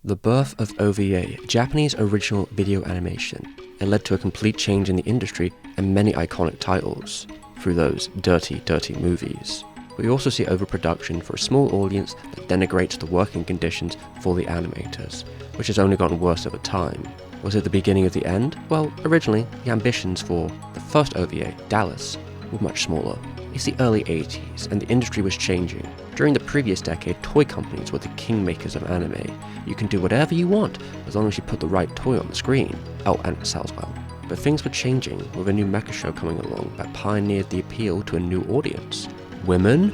The birth of OVA, Japanese original video animation. It led to a complete change in the industry and many iconic titles through those dirty, dirty movies. We also see overproduction for a small audience that denigrates the working conditions for the animators, which has only gotten worse over time. Was it the beginning of the end? Well, originally, the ambitions for the first OVA, Dallos, were much smaller. It's the early 80s, and the industry was changing. During the previous decade, toy companies were the kingmakers of anime. You can do whatever you want, as long as you put the right toy on the screen. Oh, and it sells well. But things were changing, with a new mecha show coming along that pioneered the appeal to a new audience. Women?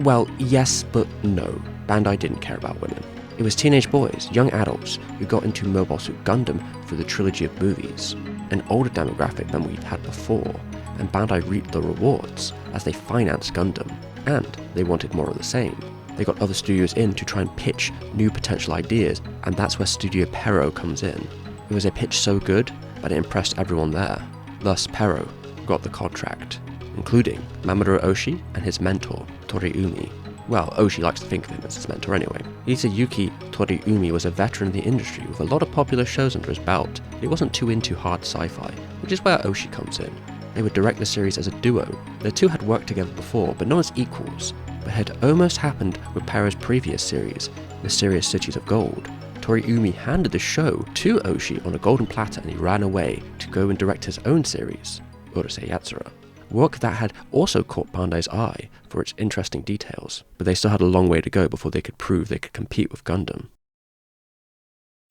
Well, yes, but no. Bandai didn't care about women. It was teenage boys, young adults, who got into Mobile Suit Gundam through the trilogy of movies, an older demographic than we'd had before, and Bandai reaped the rewards as they financed Gundam, and they wanted more of the same. They got other studios in to try and pitch new potential ideas, and that's where Studio Pero comes in. It was a pitch so good that it impressed everyone there. Thus, Pero got the contract, including Mamoru Oshii and his mentor, Toriumi. Well, Oshii likes to think of him as his mentor anyway. Hisayuki Toriumi was a veteran in the industry with a lot of popular shows under his belt. He wasn't too into hard sci-fi, which is where Oshii comes in. They would direct the series as a duo. The two had worked together before, but not as equals. But it had almost happened with Pero's previous series, Mysterious Cities of Gold. Toriumi handed the show to Oshii on a golden platter and he ran away to go and direct his own series, Urusei Yatsura. Work that had also caught Bandai's eye for its interesting details, but they still had a long way to go before they could prove they could compete with Gundam.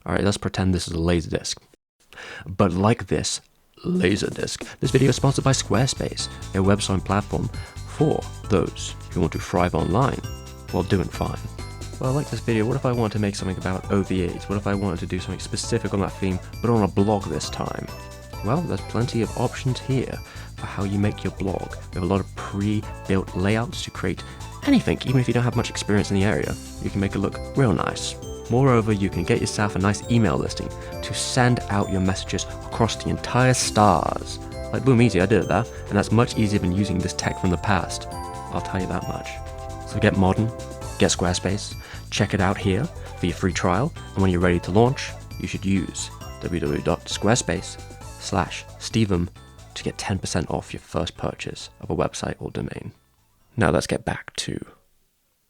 Alright, let's pretend this is a Laserdisc. But like this Laserdisc, this video is sponsored by Squarespace, a website platform for those who want to thrive online while doing fine. Well, like this video, what if I wanted to make something about OVAs? What if I wanted to do something specific on that theme, but on a blog this time? Well, there's plenty of options here for how you make your blog. We have a lot of pre-built layouts to create anything, even if you don't have much experience in the area. You can make it look real nice. Moreover, you can get yourself a nice email listing to send out your messages across the entire stars. Like boom, easy, I did it there, and that's much easier than using this tech from the past. I'll tell you that much. So get modern, get Squarespace, check it out here for your free trial, and when you're ready to launch, you should use www.squarespace.com/STEVEM to get 10% off your first purchase of a website or domain. Now let's get back to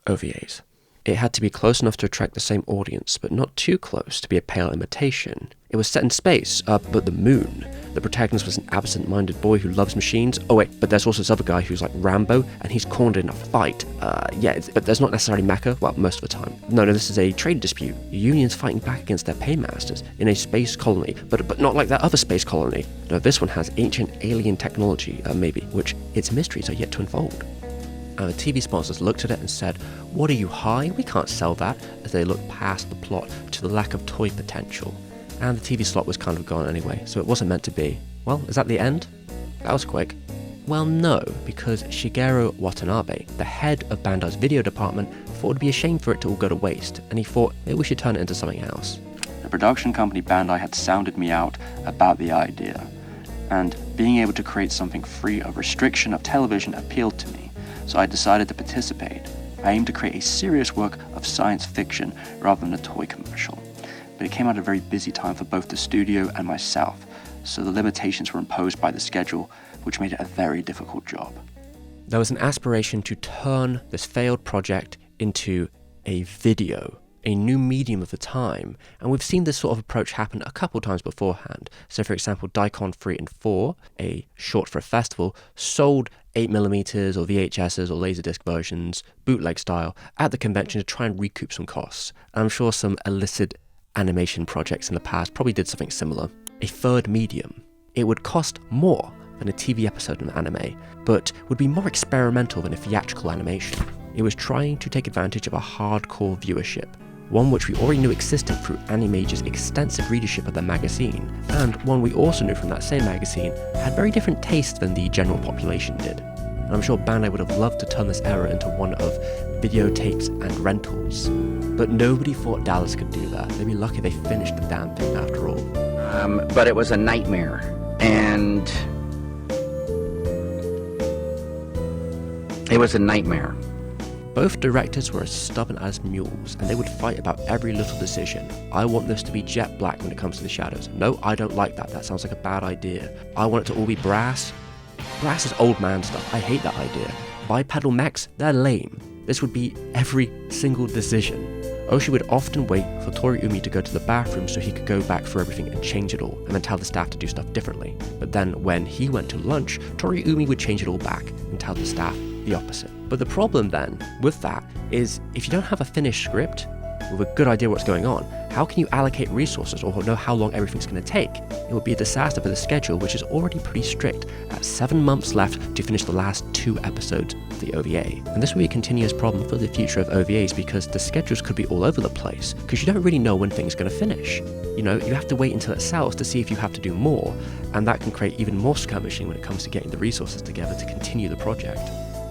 OVAs. It had to be close enough to attract the same audience, but not too close to be a pale imitation. It was set in space, but the moon. The protagonist was an absent-minded boy who loves machines. Oh wait, but there's also this other guy who's like Rambo, and he's cornered in a fight. But there's not necessarily mecha, well, most of the time. No, this is a trade dispute. Unions fighting back against their paymasters in a space colony, but not like that other space colony. No, this one has ancient alien technology, maybe, which its mysteries are yet to unfold. And the TV sponsors looked at it and said, "What are you, high? We can't sell that," as they looked past the plot to the lack of toy potential. And the TV slot was kind of gone anyway, so it wasn't meant to be. Well, is that the end? That was quick. Well, no, because Shigeru Watanabe, the head of Bandai's video department, thought it'd be a shame for it to all go to waste, and he thought maybe we should turn it into something else. The production company Bandai had sounded me out about the idea, and being able to create something free of restriction of television appealed to me. So I decided to participate. I aimed to create a serious work of science fiction rather than a toy commercial. But it came at a very busy time for both the studio and myself, so the limitations were imposed by the schedule, which made it a very difficult job. There was an aspiration to turn this failed project into a video, a new medium of the time, and we've seen this sort of approach happen a couple times beforehand. So for example, Daikon 3 and 4, a short for a festival, sold 8mm or VHSs or Laserdisc versions, bootleg style, at the convention to try and recoup some costs. And I'm sure some illicit animation projects in the past probably did something similar. A third medium. It would cost more than a TV episode of anime, but would be more experimental than a theatrical animation. It was trying to take advantage of a hardcore viewership, one which we already knew existed through Animage's extensive readership of their magazine, and one we also knew from that same magazine had very different tastes than the general population did. And I'm sure Bandai would have loved to turn this era into one of videotapes and rentals, but nobody thought Dallas could do that. They'd be lucky they finished the damn thing after all. But it was a nightmare, and it was a nightmare. Both directors were as stubborn as mules, and they would fight about every little decision. I want this to be jet black when it comes to the shadows. No, I don't like that. That sounds like a bad idea. I want it to all be brass. Brass is old man stuff. I hate that idea. Bipedal mechs, they're lame. This would be every single decision. Oshii would often wait for Toriumi to go to the bathroom so he could go back for everything and change it all, and then tell the staff to do stuff differently. But then when he went to lunch, Toriumi would change it all back and tell the staff the opposite. But the problem then with that is if you don't have a finished script with a good idea what's going on, how can you allocate resources or know how long everything's going to take? It would be a disaster for the schedule, which is already pretty strict, at 7 months left to finish the last 2 episodes of the OVA. And this will be a continuous problem for the future of OVAs because the schedules could be all over the place, because you don't really know when things are going to finish. You know, you have to wait until it sells to see if you have to do more, and that can create even more skirmishing when it comes to getting the resources together to continue the project.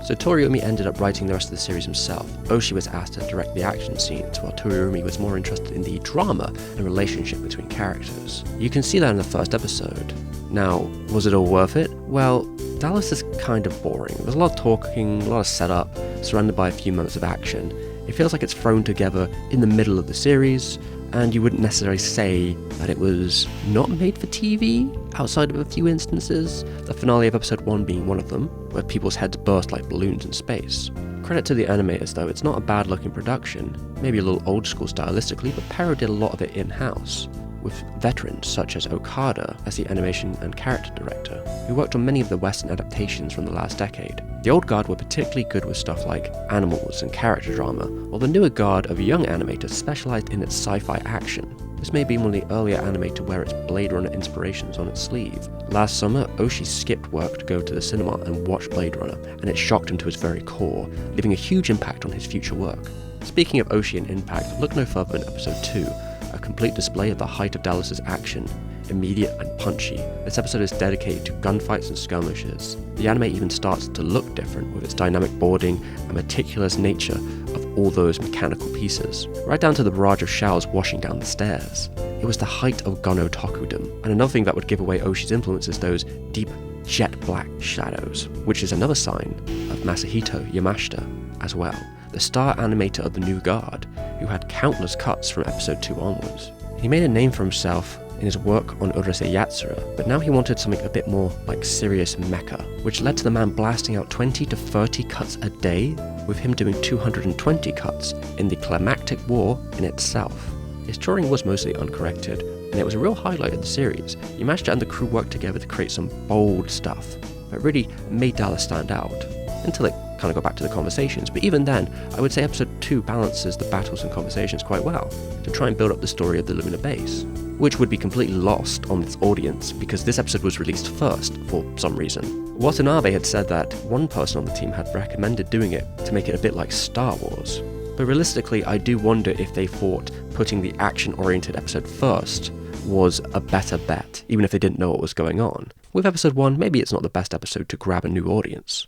So Toriumi ended up writing the rest of the series himself. Oshii was asked to direct the action scenes, while Toriumi was more interested in the drama and relationship between characters. You can see that in the first episode. Now, was it all worth it? Well, Dallos is kind of boring. There's a lot of talking, a lot of setup, surrounded by a few moments of action. It feels like it's thrown together in the middle of the series, and you wouldn't necessarily say that it was not made for TV, outside of a few instances, the finale of episode 1 being one of them, where people's heads burst like balloons in space. Credit to the animators though, it's not a bad looking production, maybe a little old school stylistically, but Pero did a lot of it in-house, with veterans such as Okada as the animation and character director, who worked on many of the Western adaptations from the last decade. The old guard were particularly good with stuff like animals and character drama, while the newer guard of young animators specialized in its sci-fi action. This may be one of the earlier anime to wear its Blade Runner inspirations on its sleeve. Last summer, Oshii skipped work to go to the cinema and watch Blade Runner, and it shocked him to his very core, leaving a huge impact on his future work. Speaking of Oshii and impact, look no further than episode 2, a complete display of the height of Dallas' action, immediate and punchy. This episode is dedicated to gunfights and skirmishes. The anime even starts to look different with its dynamic boarding and meticulous nature of all those mechanical pieces, right down to the barrage of showers washing down the stairs. It was the height of gun otakudom, and another thing that would give away Oshii's influence is those deep jet black shadows, which is another sign of Masahito Yamashita as well, the star animator of the New Guard, who had countless cuts from episode 2 onwards. He made a name for himself in his work on Urusei Yatsura, but now he wanted something a bit more like serious mecha, which led to the man blasting out 20 to 30 cuts a day, with him doing 220 cuts in the climactic war in itself. His drawing was mostly uncorrected, and it was a real highlight of the series. Yamashita and the crew worked together to create some bold stuff that really made Dallas stand out, until it kind of got back to the conversations, but even then, I would say episode 2 balances the battles and conversations quite well, to try and build up the story of the lunar base, which would be completely lost on its audience because this episode was released first for some reason. Watanabe had said that one person on the team had recommended doing it to make it a bit like Star Wars, but realistically I do wonder if they thought putting the action-oriented episode first was a better bet, even if they didn't know what was going on. With episode 1, maybe it's not the best episode to grab a new audience.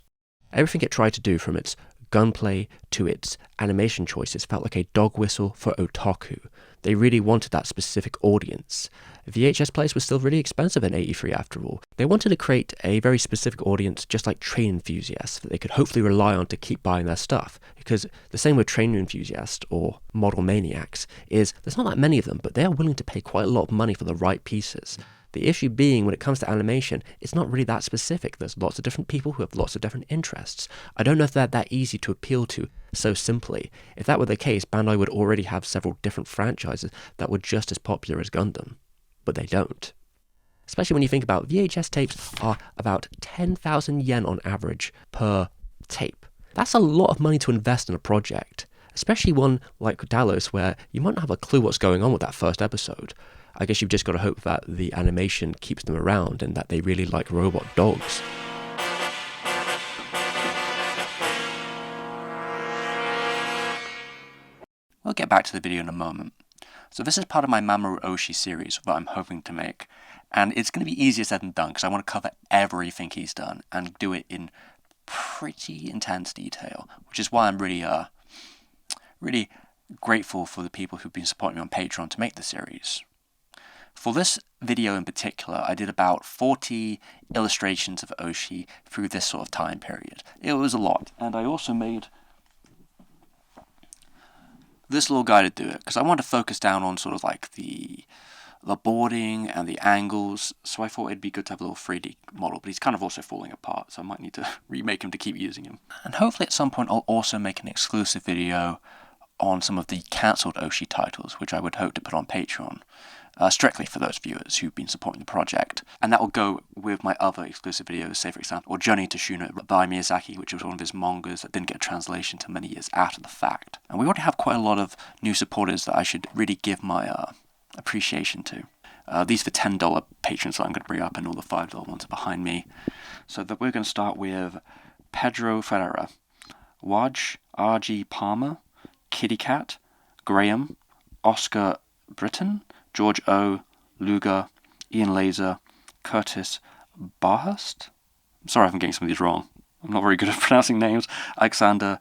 Everything it tried to do, from its gunplay to its animation choices, felt like a dog whistle for otaku. They really wanted that specific audience. VHS players were still really expensive in '83 after all. They wanted to create a very specific audience, just like train enthusiasts, that they could hopefully rely on to keep buying their stuff. Because the same with train enthusiasts or model maniacs is there's not that many of them, but they are willing to pay quite a lot of money for the right pieces. The issue being, when it comes to animation, it's not really that specific. There's lots of different people who have lots of different interests. I don't know if they're that easy to appeal to so simply. If that were the case, Bandai would already have several different franchises that were just as popular as Gundam. But they don't. Especially when you think about VHS tapes are about 10,000 yen on average per tape. That's a lot of money to invest in a project, especially one like Dallos where you might not have a clue what's going on with that first episode. I guess you've just got to hope that the animation keeps them around and that they really like robot dogs. We'll get back to the video in a moment. So this is part of my Mamoru Oshii series that I'm hoping to make, and it's going to be easier said than done because I want to cover everything he's done and do it in pretty intense detail, which is why I'm really grateful for the people who've been supporting me on Patreon to make the series. For this video in particular, I did about 40 illustrations of Oshii through this sort of time period. It was a lot, and I also made This little guy to do it, because I wanted to focus down on sort of like the boarding and the angles, so I thought it'd be good to have a little 3D model, but he's kind of also falling apart, so I might need to remake him to keep using him. And hopefully at some point I'll also make an exclusive video on some of the cancelled Oshii titles, which I would hope to put on Patreon, strictly for those viewers who've been supporting the project. And that will go with my other exclusive videos, say for example, Journey to Shuno by Miyazaki, which was one of his mangas that didn't get a translation until many years after the fact. And we already have quite a lot of new supporters that I should really give my appreciation to. These are the $10 patrons that I'm going to bring up, and all the $5 ones are behind me. So that we're going to start with Pedro Ferreira, Waj R.G. Palmer, Kitty Cat, Graham, Oscar Britton, George O, Luger, Ian Laser, Curtis Barhurst. I'm sorry if I'm getting some of these wrong. I'm not very good at pronouncing names. Alexander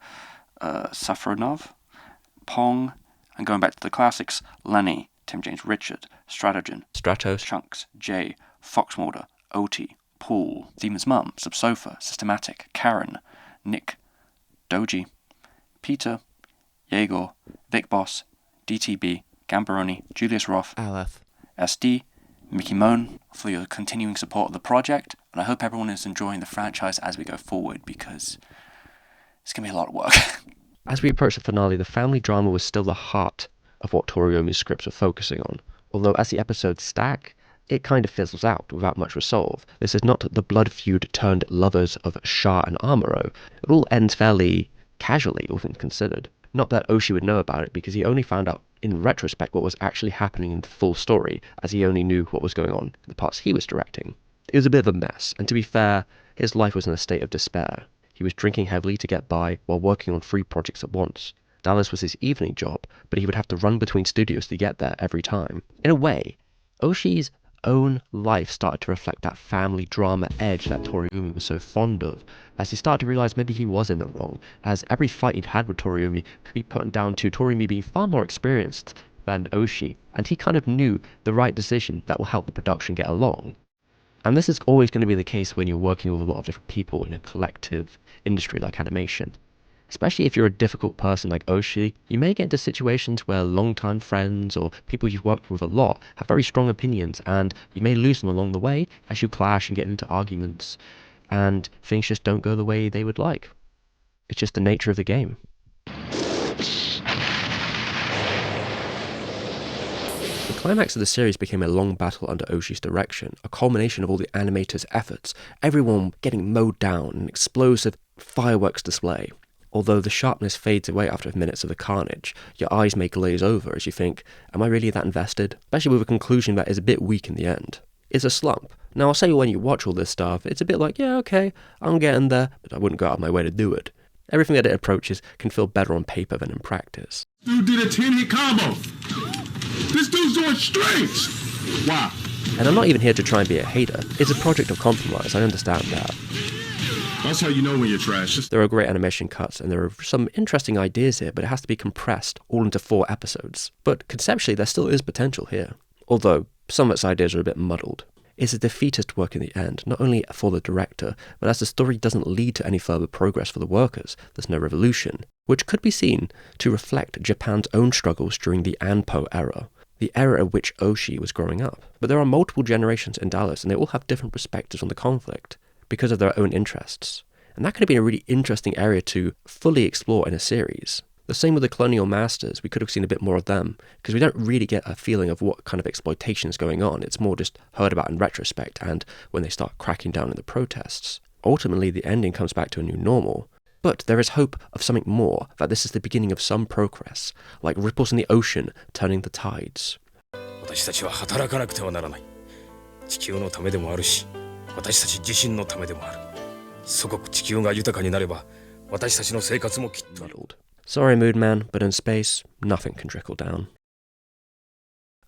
Safronov, Pong, and going back to the classics, Lenny, Tim James Richard, Stratogen, Stratos, Chunks, Jay, Foxmorder, Oti, Paul, Demon's Mum, Subsofa, Systematic, Karen, Nick, Doji, Peter, Yegor, Vic Boss, DTB, Gambaroni, Julius Roth, Aleph, SD, Mickey Moan, for your continuing support of the project, and I hope everyone is enjoying the franchise as we go forward, because it's going to be a lot of work. As we approach the finale, the family drama was still the heart of what Toriyumi's scripts were focusing on, although as the episodes stack, it kind of fizzles out without much resolve. This is not the blood feud turned lovers of Shah and Amuro. It all ends fairly casually, all things considered. Not that Oshii would know about it, because he only found out in retrospect what was actually happening in the full story, as he only knew what was going on in the parts he was directing. It was a bit of a mess, and to be fair, his life was in a state of despair. He was drinking heavily to get by while working on 3 projects at once. Dallas was his evening job, but he would have to run between studios to get there every time. In a way, Oshii's own life started to reflect that family drama edge that Toriyumi was so fond of, as he started to realise maybe he was in the wrong, as every fight he'd had with Toriyumi could be put down to Toriyumi being far more experienced than Oshii, and he kind of knew the right decision that will help the production get along. And this is always going to be the case when you're working with a lot of different people in a collective industry like animation. Especially if you're a difficult person like Oshii, you may get into situations where long-time friends or people you've worked with a lot have very strong opinions, and you may lose them along the way as you clash and get into arguments, and things just don't go the way they would like. It's just the nature of the game. The climax of the series became a long battle under Oshii's direction, a culmination of all the animators' efforts, everyone getting mowed down, an explosive fireworks display. Although the sharpness fades away after minutes of the carnage, your eyes may glaze over as you think, am I really that invested? Especially with a conclusion that is a bit weak in the end. It's a slump. Now I'll say when you watch all this stuff, it's a bit like, yeah, okay, I'm getting there, but I wouldn't go out of my way to do it. Everything that it approaches can feel better on paper than in practice. Dude did a 10-hit combo. This dude's doing strings. Wow. And I'm not even here to try and be a hater. It's a project of compromise, I understand that. That's how you know when you're trash. There are great animation cuts, and there are some interesting ideas here, but it has to be compressed all into 4 episodes. But conceptually, there still is potential here, although some of its ideas are a bit muddled. It's a defeatist work in the end, not only for the director, but as the story doesn't lead to any further progress for the workers, there's no revolution, which could be seen to reflect Japan's own struggles during the Anpo era, the era at which Oshii was growing up. But there are multiple generations in Dallas, and they all have different perspectives on the conflict, because of their own interests. And that could have been a really interesting area to fully explore in a series. The same with the Colonial Masters, we could have seen a bit more of them, because we don't really get a feeling of what kind of exploitation is going on. It's more just heard about in retrospect and when they start cracking down in the protests. Ultimately, the ending comes back to a new normal. But there is hope of something more, that this is the beginning of some progress, like ripples in the ocean turning the tides. 私たちは働かなくてはならない。地球のためでもあるし、私たち自身のためでもある。祖国地球が豊かになれば、私たちの生活もきっと。Sorry, Mood Man, but in space, nothing can trickle down.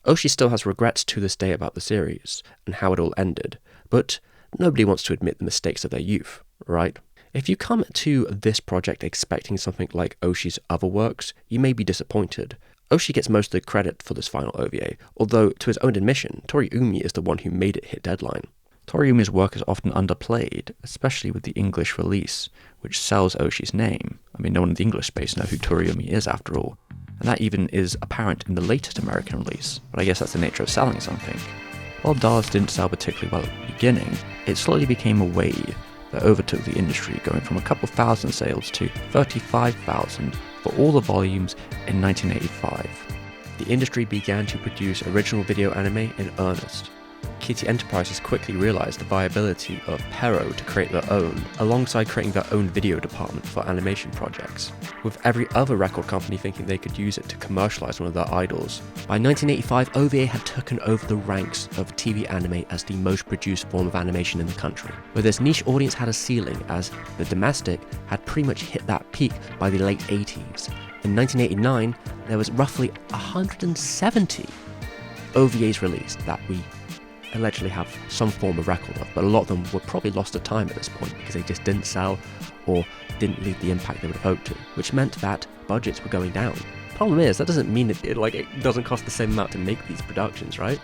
Oshii still has regrets to this day about the series, and how it all ended, but nobody wants to admit the mistakes of their youth, right? If you come to this project expecting something like Oshii's other works, you may be disappointed. Oshii gets most of the credit for this final OVA, although to his own admission, Toriyumi is the one who made it hit deadline. Toriyumi's work is often underplayed, especially with the English release, which sells Oshii's name. I mean, no one in the English space knows who Toriyumi is after all. and that even is apparent in the latest American release, but I guess that's the nature of selling something. While Dallos didn't sell particularly well at the beginning, it slowly became a wave that overtook the industry, going from a couple thousand sales to 35,000 for all the volumes in 1985. The industry began to produce original video anime in earnest. Kitty Enterprises quickly realized the viability of Pero to create their own, alongside creating their own video department for animation projects, with every other record company thinking they could use it to commercialize one of their idols. By 1985, OVA had taken over the ranks of TV anime as the most produced form of animation in the country, where this niche audience had a ceiling, as the domestic had pretty much hit that peak by the late 80s. In 1989, there was roughly 170 OVAs released that we allegedly have some form of record of, but a lot of them were probably lost to time at this point because they just didn't sell or didn't leave the impact they would have hoped to, which meant that budgets were going down. Problem is, that doesn't mean it doesn't cost the same amount to make these productions, right?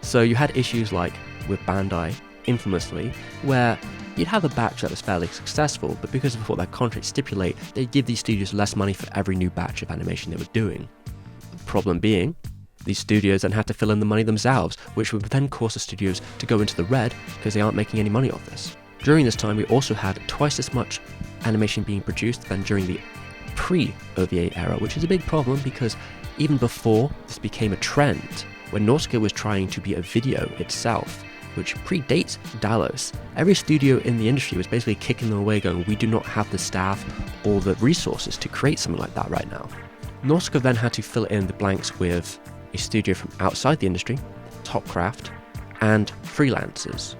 So you had issues like with Bandai, infamously, where you'd have a batch that was fairly successful, but because of what their contracts stipulate, they'd give these studios less money for every new batch of animation they were doing. The problem being, these studios then have to fill in the money themselves, which would then cause the studios to go into the red because they aren't making any money off this. During this time, we also had twice as much animation being produced than during the pre-OVA era, which is a big problem because even before this became a trend, when Nausicaa was trying to be a video itself, which predates Dallos, every studio in the industry was basically kicking them away going, we do not have the staff or the resources to create something like that right now. Nausicaa then had to fill in the blanks with a studio from outside the industry, Topcraft, and freelancers.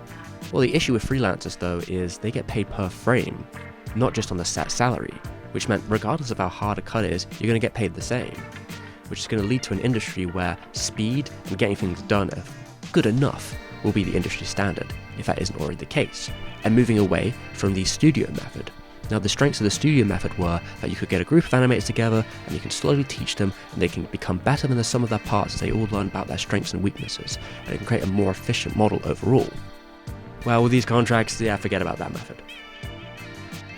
Well, the issue with freelancers though is they get paid per frame, not just on the set salary, which meant regardless of how hard a cut is, you're going to get paid the same, which is going to lead to an industry where speed and getting things done good enough will be the industry standard, if that isn't already the case, and moving away from the studio method. Now, the strengths of the studio method were that you could get a group of animators together and you can slowly teach them and they can become better than the sum of their parts as they all learn about their strengths and weaknesses, and it can create a more efficient model overall. Well, with these contracts, yeah, forget about that method.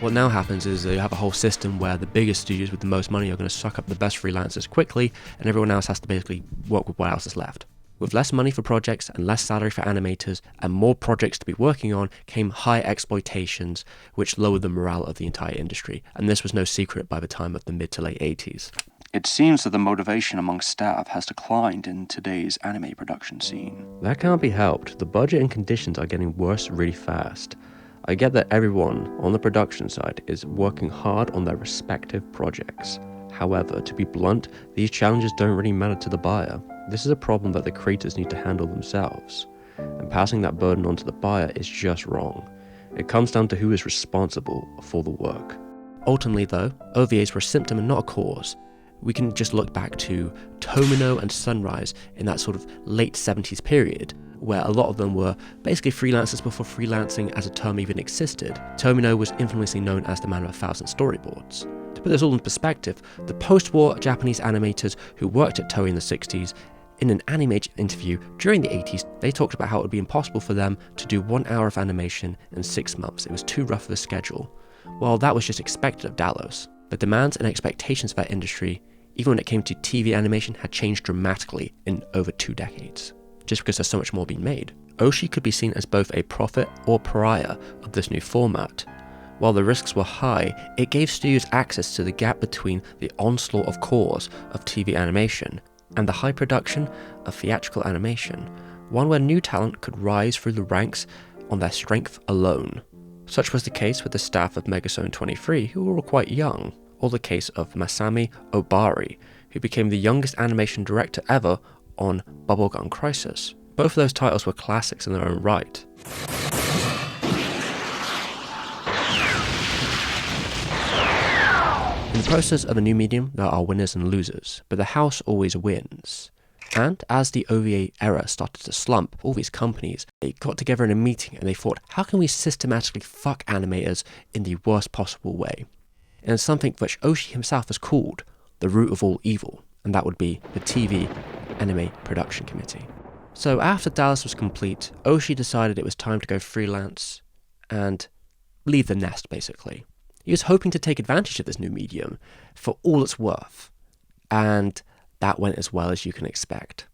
What now happens is you have a whole system where the biggest studios with the most money are going to suck up the best freelancers quickly, and everyone else has to basically work with what else is left. With less money for projects and less salary for animators and more projects to be working on came high exploitations, which lowered the morale of the entire industry, and this was no secret by the time of the mid to late 80s. It seems that the motivation among staff has declined in today's anime production scene. That can't be helped. The budget and conditions are getting worse really fast. I get that everyone on the production side is working hard on their respective projects. However, to be blunt, these challenges don't really matter to the buyer. This is a problem that the creators need to handle themselves, and passing that burden onto the buyer is just wrong. It comes down to who is responsible for the work. Ultimately though, OVAs were a symptom and not a cause. We can just look back to Tomino and Sunrise in that sort of late 70s period, where a lot of them were basically freelancers before freelancing as a term even existed. Tomino was infamously known as the man of 1,000 storyboards. To put this all in perspective, the post-war Japanese animators who worked at Toei in the 60s, in an anime interview during the 80s, they talked about how it would be impossible for them to do 1 hour of animation in 6 months. It was too rough of a schedule. Well, that was just expected of Dallos. The demands and expectations of that industry, even when it came to TV animation, had changed dramatically in over 2 decades, just because there's so much more being made. Oshii could be seen as both a prophet or pariah of this new format. While the risks were high, it gave studios access to the gap between the onslaught of cores of TV animation and the high production of theatrical animation, one where new talent could rise through the ranks on their strength alone. Such was the case with the staff of Megazone 23, who were all quite young, or the case of Masami Obari, who became the youngest animation director ever on Bubblegum Crisis. Both of those titles were classics in their own right. In the process of a new medium, there are winners and losers, but the house always wins. And as the OVA era started to slump, all these companies, they got together in a meeting and they thought, how can we systematically fuck animators in the worst possible way? And it's something which Oshii himself has called the root of all evil, and that would be the TV Anime Production Committee. So after Dallos was complete, Oshii decided it was time to go freelance and leave the nest, basically. He was hoping to take advantage of this new medium for all it's worth, and that went as well as you can expect.